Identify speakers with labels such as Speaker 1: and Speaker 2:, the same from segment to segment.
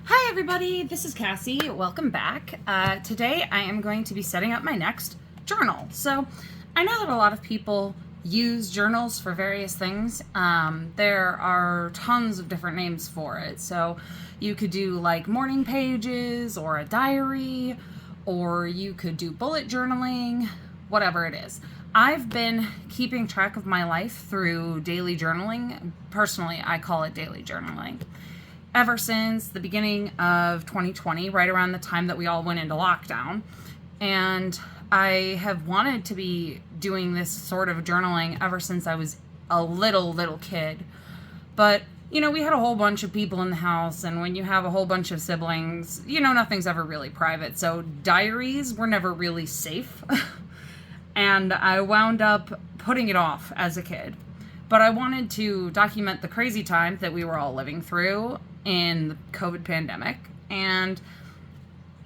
Speaker 1: Hi everybody, this is Cassie. Welcome back. Today I am going to be setting up my next journal. So I know that a lot of people use journals for various things. There are tons of different names for it. So you could do like morning pages or a diary, or you could do bullet journaling, whatever it is. I've been keeping track of my life through daily journaling. Personally, I call it daily journaling. Ever since the beginning of 2020, right around the time that we all went into lockdown. And I have wanted to be doing this sort of journaling ever since I was a little kid. But, you know, we had a whole bunch of people in the house, and when you have a whole bunch of siblings, you know, nothing's ever really private. So diaries were never really safe. And I wound up putting it off as a kid. But I wanted to document the crazy time that we were all living through in the COVID pandemic. And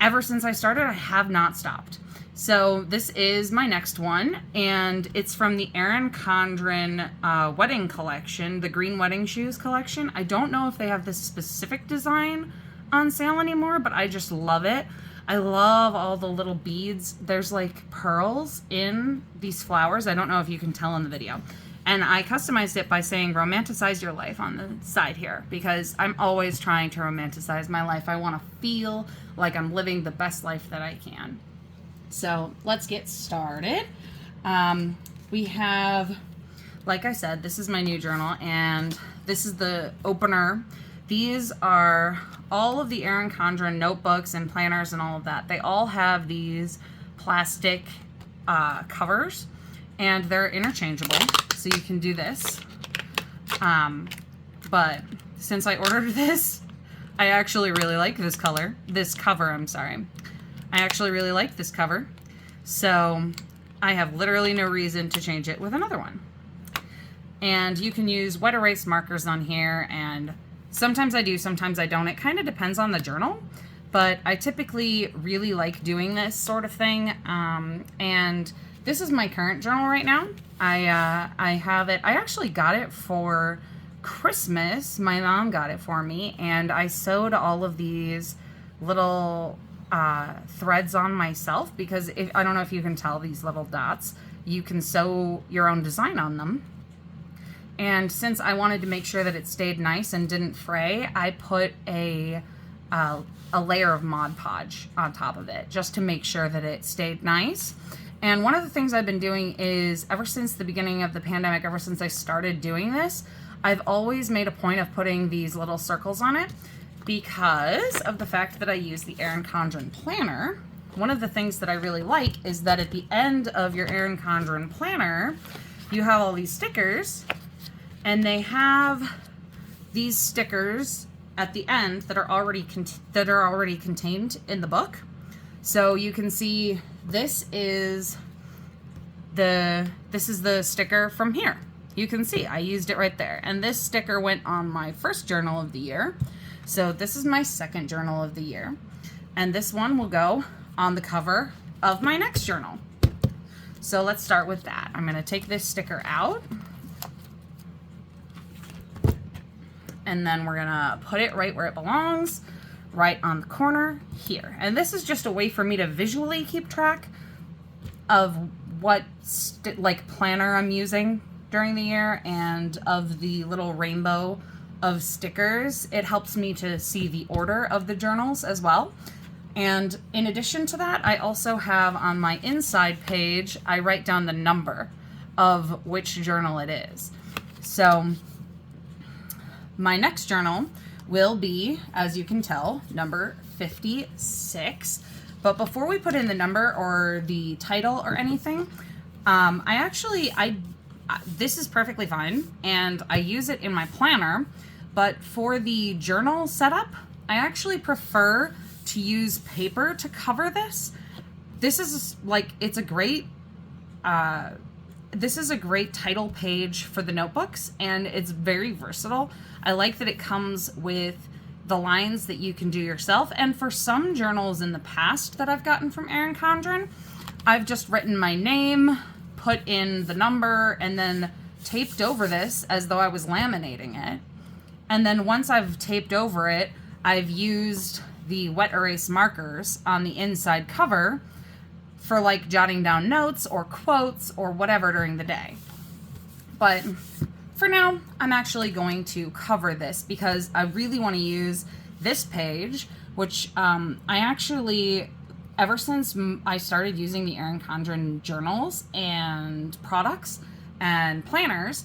Speaker 1: ever since I started, I have not stopped. So this is my next one, and it's from the Erin Condren wedding collection, the Green Wedding Shoes collection. I don't know if they have this specific design on sale anymore, but I just love it. I love all the little beads. There's like pearls in these flowers. I don't know if you can tell in the video. And I customized it by saying romanticize your life on the side here, because I'm always trying to romanticize my life. I want to feel like I'm living the best life that I can. So let's get started. We have, like I said, this is my new journal, and this is the opener. These are all of the Erin Condren notebooks and planners and all of that. They all have these plastic covers, and they're interchangeable. So you can do this. But since I ordered this, I actually really like this cover, I actually really like this cover. So I have literally no reason to change it with another one. And you can use wet erase markers on here, and sometimes I do, sometimes I don't. It kind of depends on the journal, but I typically really like doing this sort of thing. And this is my current journal right now. I have it. I actually got it for Christmas. My mom got it for me, and I sewed all of these little threads on myself, because I don't know if you can tell these little dots. You can sew your own design on them. And since I wanted to make sure that it stayed nice and didn't fray, I put a layer of Mod Podge on top of it just to make sure that it stayed nice. And one of the things I've been doing is, ever since the beginning of the pandemic, ever since I started doing this, I've always made a point of putting these little circles on it, because of the fact that I use the Erin Condren planner. One of the things that I really like is that at the end of your Erin Condren planner, you have all these stickers, and they have these stickers at the end that are already contained in the book. So you can see this is the sticker from here. You can see I used it right there. And this sticker went on my first journal of the year. So this is my second journal of the year. And this one will go on the cover of my next journal. So let's start with that. I'm gonna take this sticker out, and then we're gonna put it right where it belongs, right on the corner here. And this is just a way for me to visually keep track of what planner I'm using during the year, and of the little rainbow of stickers. It helps me to see the order of the journals as well. And in addition to that, I also have on my inside page, I write down the number of which journal it is. So my next journal will be, as you can tell, number 56. But before we put in the number or the title or anything, this is perfectly fine, and I use it in my planner. But for the journal setup, I actually prefer to use paper to cover this. This is a great title page for the notebooks, and it's very versatile. I like that it comes with the lines that you can do yourself. And for some journals in the past that I've gotten from Erin Condren, I've just written my name, put in the number, and then taped over this as though I was laminating it. And then once I've taped over it, I've used the wet erase markers on the inside cover for like jotting down notes or quotes or whatever during the day. But for now, I'm actually going to cover this because I really want to use this page, which I actually, ever since I started using the Erin Condren journals and products and planners,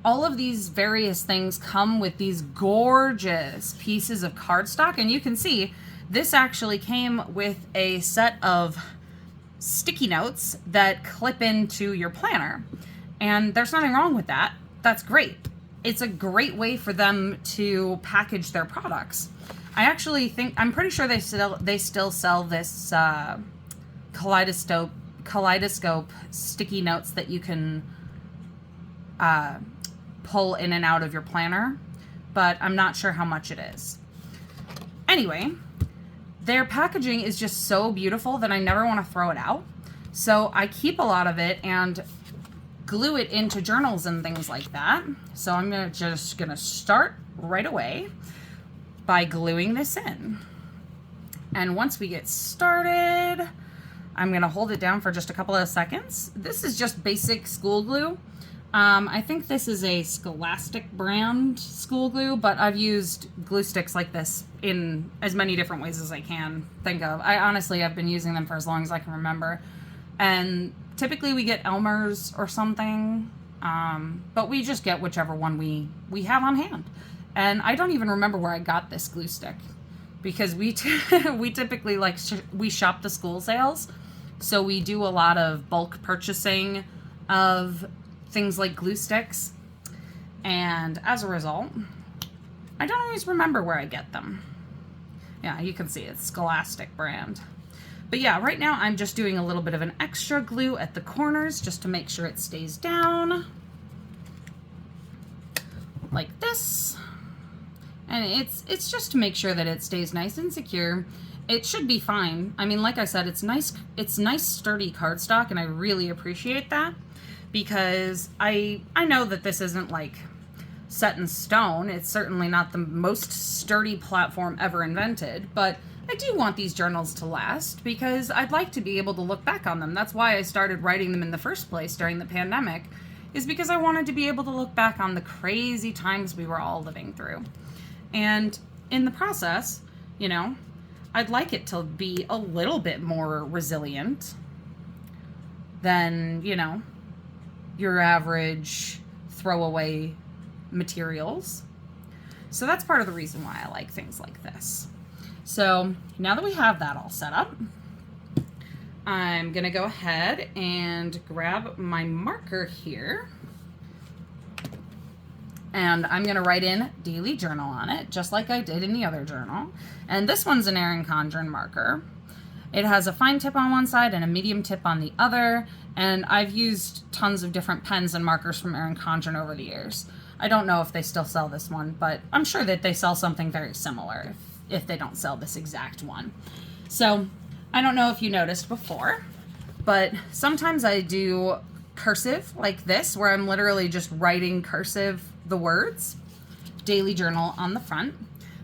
Speaker 1: all of these various things come with these gorgeous pieces of cardstock. And you can see this actually came with a set of sticky notes that clip into your planner. And there's nothing wrong with that. That's great. It's a great way for them to package their products. I actually think, I'm pretty sure they still sell this kaleidoscope sticky notes that you can pull in and out of your planner, but I'm not sure how much it is. Anyway, their packaging is just so beautiful that I never want to throw it out. So I keep a lot of it and glue it into journals and things like that. So I'm just gonna start right away by gluing this in. And once we get started, I'm gonna hold it down for just a couple of seconds. This is just basic school glue. I think this is a Scholastic brand school glue, but I've used glue sticks like this in as many different ways as I can think of. I've been using them for as long as I can remember. And typically we get Elmer's or something, but we just get whichever one we have on hand. And I don't even remember where I got this glue stick because we typically we shop the school sales. So we do a lot of bulk purchasing of things like glue sticks. And as a result, I don't always remember where I get them. Yeah, you can see it's Scholastic brand. But yeah, right now I'm just doing a little bit of an extra glue at the corners just to make sure it stays down. Like this. And it's just to make sure that it stays nice and secure. It should be fine. I mean, like I said, it's nice sturdy cardstock, and I really appreciate that because I know that this isn't like set in stone. It's certainly not the most sturdy platform ever invented, but I do want these journals to last because I'd like to be able to look back on them. That's why I started writing them in the first place during the pandemic, is because I wanted to be able to look back on the crazy times we were all living through. And in the process, you know, I'd like it to be a little bit more resilient than, you know, your average throwaway materials. So that's part of the reason why I like things like this. So now that we have that all set up, I'm gonna go ahead and grab my marker here. And I'm gonna write in daily journal on it, just like I did in the other journal. And this one's an Erin Condren marker. It has a fine tip on one side and a medium tip on the other. And I've used tons of different pens and markers from Erin Condren over the years. I don't know if they still sell this one, but I'm sure that they sell something very similar if they don't sell this exact one. So I don't know if you noticed before, but sometimes I do cursive like this, where I'm literally just writing cursive the words, daily journal on the front.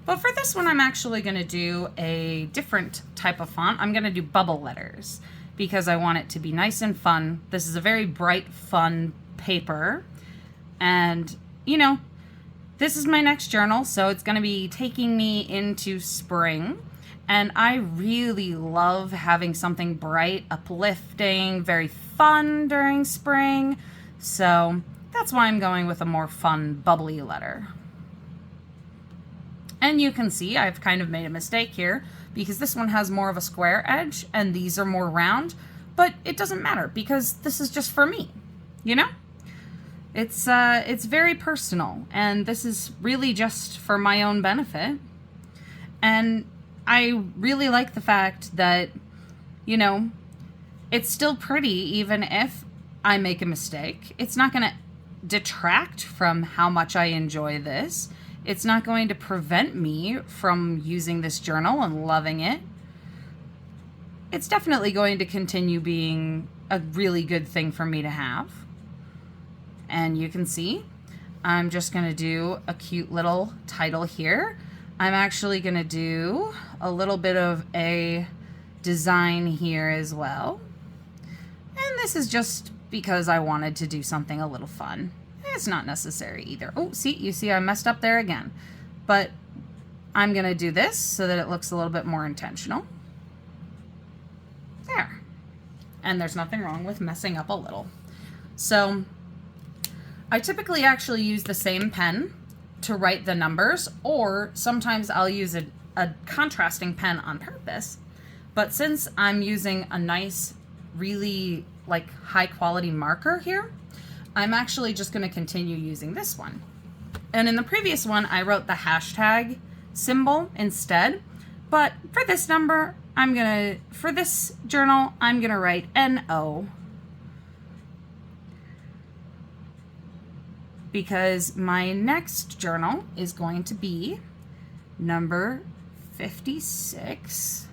Speaker 1: But for this one, I'm actually gonna do a different type of font. I'm gonna do bubble letters because I want it to be nice and fun. This is a very bright, fun paper. And, you know, this is my next journal, so it's gonna be taking me into spring. And I really love having something bright, uplifting, very fun during spring. So that's why I'm going with a more fun, bubbly letter. And you can see I've kind of made a mistake here because this one has more of a square edge and these are more round, but it doesn't matter because this is just for me, you know? It's very personal, and this is really just for my own benefit. And I really like the fact that, you know, it's still pretty even if I make a mistake. It's not going to detract from how much I enjoy this. It's not going to prevent me from using this journal and loving it. It's definitely going to continue being a really good thing for me to have. And you can see, I'm just going to do a cute little title here. I'm actually going to do a little bit of a design here as well. And this is just because I wanted to do something a little fun. It's not necessary either. Oh, you see I messed up there again. But I'm going to do this so that it looks a little bit more intentional. There. And there's nothing wrong with messing up a little. So I typically actually use the same pen to write the numbers, or sometimes I'll use a contrasting pen on purpose. But since I'm using a nice, really like high quality marker here, I'm actually just going to continue using this one. And in the previous one, I wrote the hashtag symbol instead. But for this number, for this journal, I'm gonna write NO. Because my next journal is going to be number 56.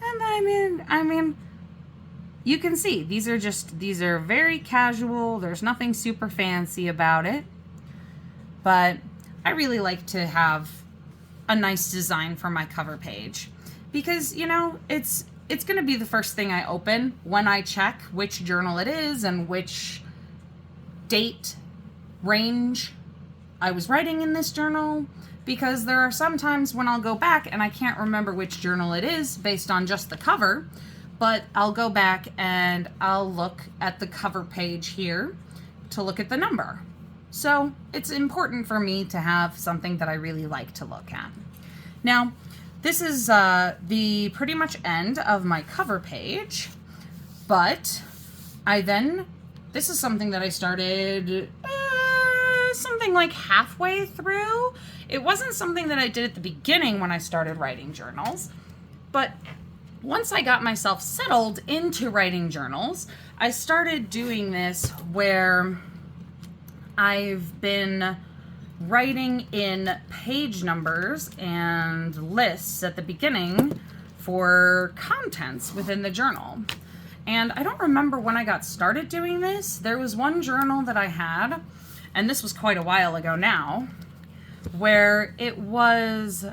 Speaker 1: And I mean, you can see these are very casual. There's nothing super fancy about it. But I really like to have a nice design for my cover page because, you know, it's going to be the first thing I open when I check which journal it is and which date range I was writing in this journal, because there are some times when I'll go back and I can't remember which journal it is based on just the cover, but I'll go back and I'll look at the cover page here to look at the number. So it's important for me to have something that I really like to look at. Now, this is the pretty much end of my cover page, but this is something that I started something like halfway through. It wasn't something that I did at the beginning when I started writing journals, but once I got myself settled into writing journals, I started doing this where I've been writing in page numbers and lists at the beginning for contents within the journal. And I don't remember when I got started doing this. There was one journal that I had, and this was quite a while ago now, where it was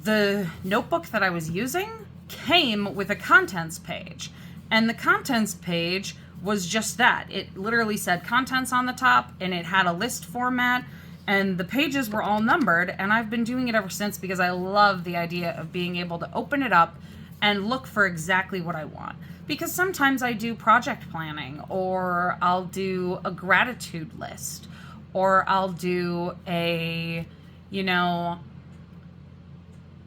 Speaker 1: the notebook that I was using came with a contents page. And the contents page was just that. It literally said contents on the top, and it had a list format, and the pages were all numbered, and I've been doing it ever since because I love the idea of being able to open it up and look for exactly what I want. Because sometimes I do project planning, or I'll do a gratitude list, or I'll do a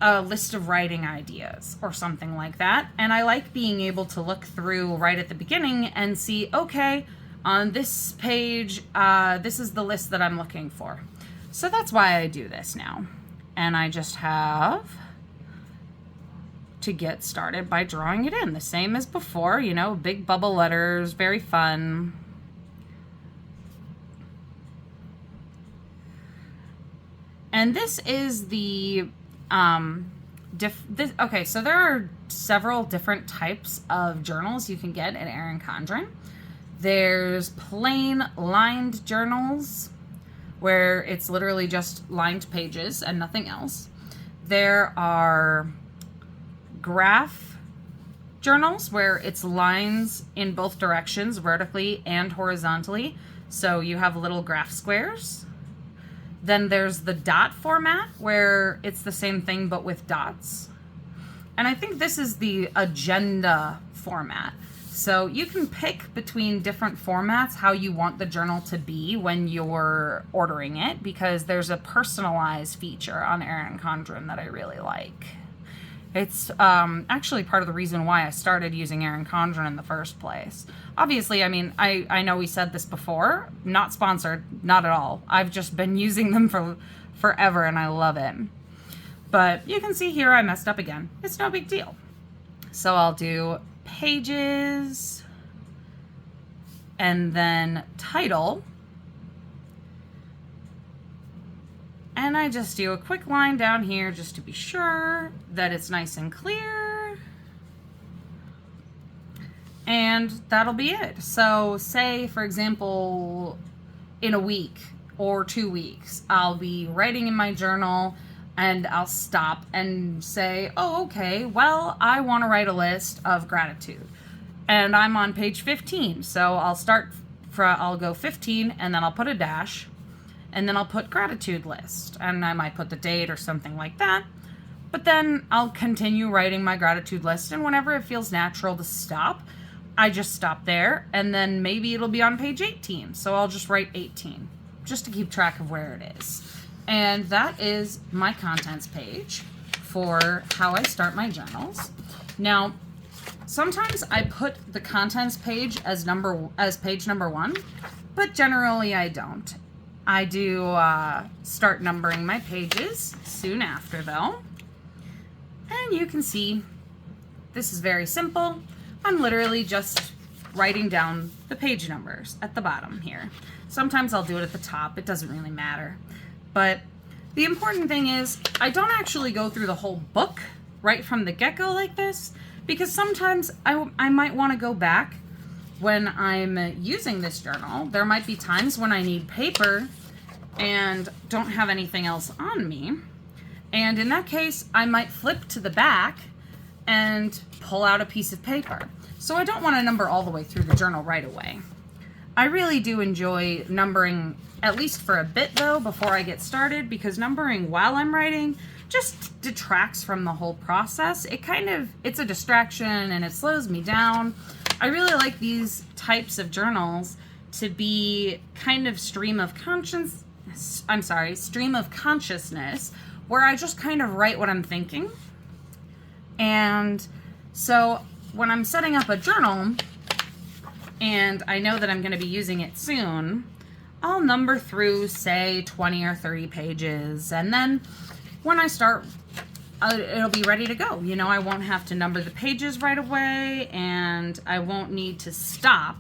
Speaker 1: list of writing ideas or something like that. And I like being able to look through right at the beginning and see, okay, on this page, this is the list that I'm looking for. So that's why I do this now. And I just have to get started by drawing it in the same as before, big bubble letters, very fun. And this is the okay, so there are several different types of journals you can get at Erin Condren. There's plain lined journals where it's literally just lined pages and nothing else. There are graph journals where it's lines in both directions, vertically and horizontally. So you have little graph squares. Then there's the dot format where it's the same thing but with dots. And I think this is the agenda format. So you can pick between different formats how you want the journal to be when you're ordering it, because there's a personalized feature on Erin Condren that I really like. It's actually part of the reason why I started using Erin Condren in the first place. Obviously, I mean, I know we said this before, not sponsored, not at all. I've just been using them for forever and I love it. But you can see here I messed up again. It's no big deal. So I'll do pages and then title. And I just do a quick line down here just to be sure that it's nice and clear. and that'll be it. So say, for example, in a week or 2 weeks, I'll be writing in my journal and I'll stop and say, oh, okay, well, I want to write a list of gratitude. And I'm on page 15. So I'll go 15 and then I'll put a dash and then I'll put gratitude list. And I might put the date or something like that. But then I'll continue writing my gratitude list, and whenever it feels natural to stop, I just stop there, and then maybe it'll be on page 18. So I'll just write 18 just to keep track of where it is. And that is my contents page for how I start my journals. Now, sometimes I put the contents page as page number 1, but generally I don't. I do start numbering my pages soon after, though. And you can see this is very simple. I'm literally just writing down the page numbers at the bottom here. Sometimes I'll do it at the top. It doesn't really matter. But the important thing is I don't actually go through the whole book right from the get-go like this, because sometimes I might want to go back when I'm using this journal. There might be times when I need paper and don't have anything else on me. And in that case, I might flip to the back and pull out a piece of paper. So I don't want to number all the way through the journal right away. I really do enjoy numbering, at least for a bit though, before I get started, because numbering while I'm writing just detracts from the whole process. It's a distraction and it slows me down. I really like these types of journals to be kind of stream of consciousness, where I just kind of write what I'm thinking. And so when I'm setting up a journal and I know that I'm going to be using it soon, I'll number through, say, 20 or 30 pages. And then when I start, it'll be ready to go. You know, I won't have to number the pages right away, and I won't need to stop.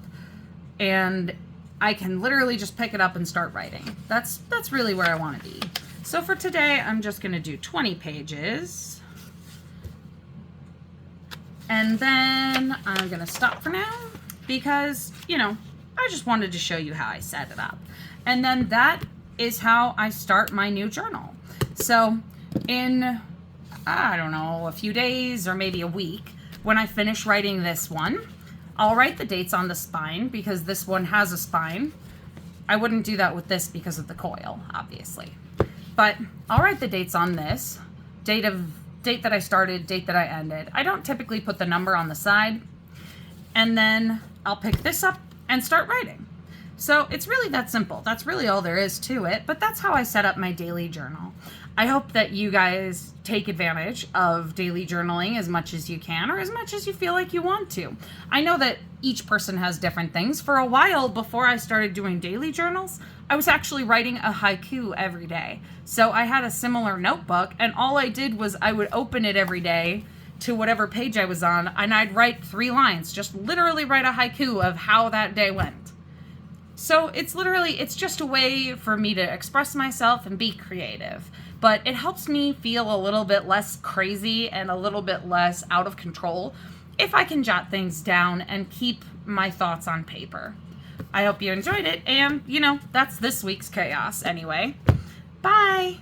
Speaker 1: And I can literally just pick it up and start writing. That's really where I want to be. So for today, I'm just going to do 20 pages. And then I'm going to stop for now because, you know, I just wanted to show you how I set it up. And then that is how I start my new journal. So in, I don't know, a few days or maybe a week, when I finish writing this one, I'll write the dates on the spine because this one has a spine. I wouldn't do that with this because of the coil, obviously. But I'll write the dates on this, date that I started, date that I ended. I don't typically put the number on the side. And then I'll pick this up and start writing. So it's really that simple. That's really all there is to it, but that's how I set up my daily journal. I hope that you guys take advantage of daily journaling as much as you can, or as much as you feel like you want to. I know that each person has different things. For a while, before I started doing daily journals, I was actually writing a haiku every day. So I had a similar notebook, and all I did was I would open it every day to whatever page I was on, and I'd write 3 lines, just literally write a haiku of how that day went. So it's just a way for me to express myself and be creative. But it helps me feel a little bit less crazy and a little bit less out of control if I can jot things down and keep my thoughts on paper. I hope you enjoyed it, and, you know, that's this week's chaos anyway. Bye!